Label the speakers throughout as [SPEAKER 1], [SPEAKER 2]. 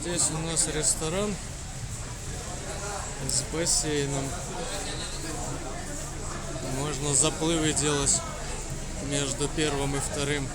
[SPEAKER 1] Здесь у нас ресторан с бассейном. Можно заплывы делать между первым и вторым.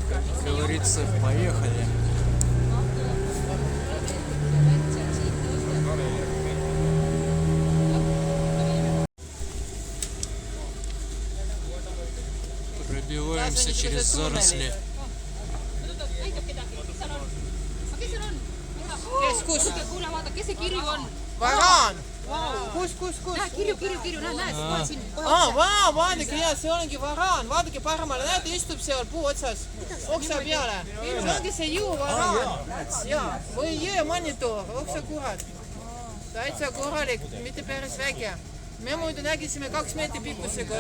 [SPEAKER 1] Как говорится, поехали. Пробиваемся через заросли.
[SPEAKER 2] Varaan! Kus?
[SPEAKER 3] Kirju, näed, siin.
[SPEAKER 2] Vaadake, jaa, see ongi varaan. Vaadake paremale, näete, istub seal puu otsas. Oksa peale. See ongi see jõuvaraan. Jaa, või jõemonitor, oksa kurat. Täitsa korralik, mitte päris väike. Me muidu nägisime 2 meetri pikkusega.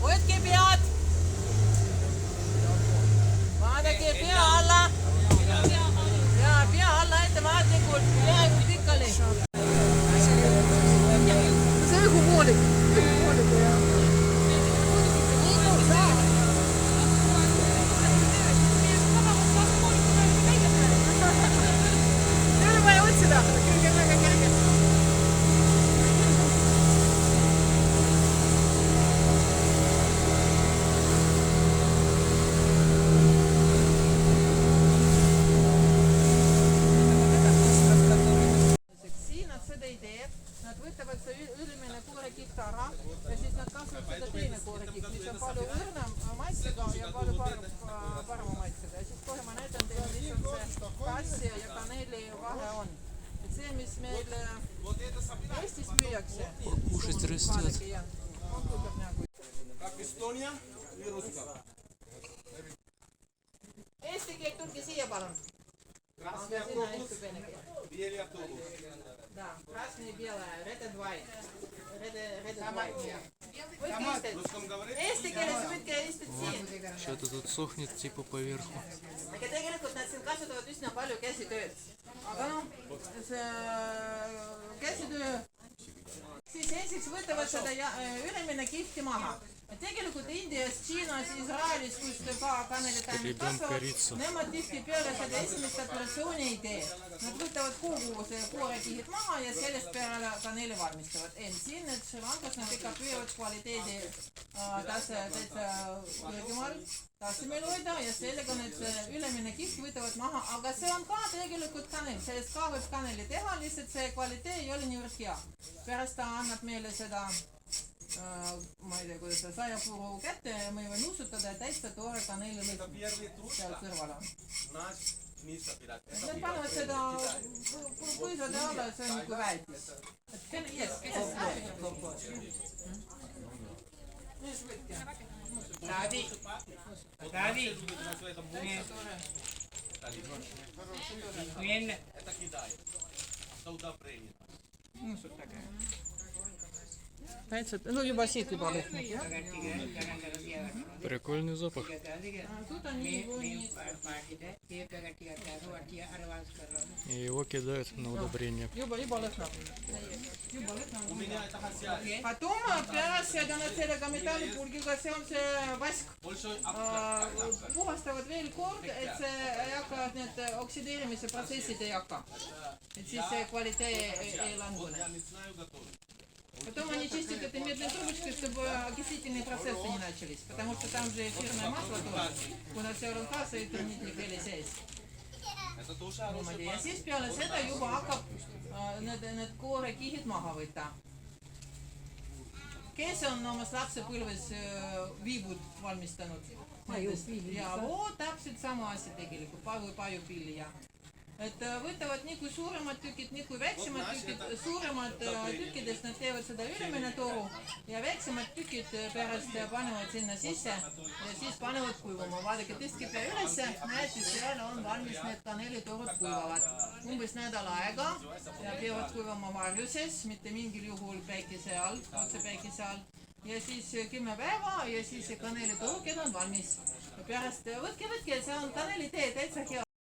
[SPEAKER 2] Võtke pead! Vaadake pea alla! Jaa, pea alla ettevaatlikult, peaaegu pikali. See on huvoolik. Ei ole vaja otsida. Kerge. Nad võtavad see ülemine koorekiht ära ja siis nad kasutavad seda teine koorekiht, mis on palju õrnem massiga ja palju parema massiga. Ja siis kohe ma näitan teile, mis on see kassi ja kaneeli vahe on. Et see, mis meil Eestis müüakse.
[SPEAKER 1] Кушать растет.
[SPEAKER 2] Eesti keel tulge siia, palun. Aga sinna istub vene keel. Да, красный и белое, red and white. Red and white. Eesti keeles võtke istut siin.
[SPEAKER 1] Что-то тут сохнет типа поверху.
[SPEAKER 2] Aga tegelikult nad siin kasutavad üsna palju käsitööd. Aga see käsitöö, siis esiteks võtavad seda ülemine kihti maha. Tegelikult Indias, Hiinas, Izraelis, kus ka kanelitaimid kasvavad, nemad tihtipeale seda esimest operatsiooni ei tee. Nad võtavad kogu see koorekihid maha ja sellest peale kaneeli valmistavad. Siin need Sri Lankas nad ikka püüavad kvaliteedi täitsa kõrgemal tasemel hoida ja sellega need ülemine kiht võtavad maha. Aga see on ka tegelikult kanel, sellest ka võib kaneli teha, lihtsalt see kvaliteet ei ole niivõrd hea. Pärast ta annab meile seda ma ei tea, kuidas seda 100 puru kätte ja me võime nuusutada ja täitsa toore kaneeli lõpp seal kõrval on. Nad panevad seda põõsade alla, see on nagu väetis.
[SPEAKER 4] Davi. Bien.
[SPEAKER 2] Nuusutage. Täitsa, no juba siit juba lõhnab, jah?
[SPEAKER 1] Прикольный запах.
[SPEAKER 2] Тут они его не...
[SPEAKER 1] И его кидают на удобрение.
[SPEAKER 2] Juba lõhnab. Потом pärast seda nad sellega metallipulgiga, see on see vask, puhastavad veel kord, et see ei hakka, need oksideerimise protsessid ei hakka. Et siis see kvaliteet ei langune. Потом они чистят этой медной трубочкой, чтобы окислительные процессы не начались, потому что там же эфирное масло тоже, kuna seal on ka see ütelnitlik sees. Ja siis peale seda juba hakkab need koorekihid maha võtta. Kes on omas lapsepõlves viibud valmistanud? Ja täpselt sama asi tegelikult, pajupilli ja et võtavad nii kui suuremad tükid, nii kui väiksemad tükid, suuremad tükkidest nad teevad seda ülemine toru ja väiksemad tükid pärast panevad sinna sisse ja siis panevad kuivama. Vaadake, tõstke pea ülesse, näete, seal on valmis need kaneelitorud kuivavad. Umbes nädal aega ja peavad kuivama varjuses, mitte mingil juhul päikese all, otse päikese all. Ja siis 10 päeva ja siis kaneelitorukid on valmis. Ja pärast võtke, see on kaneelitee, täitsa hea.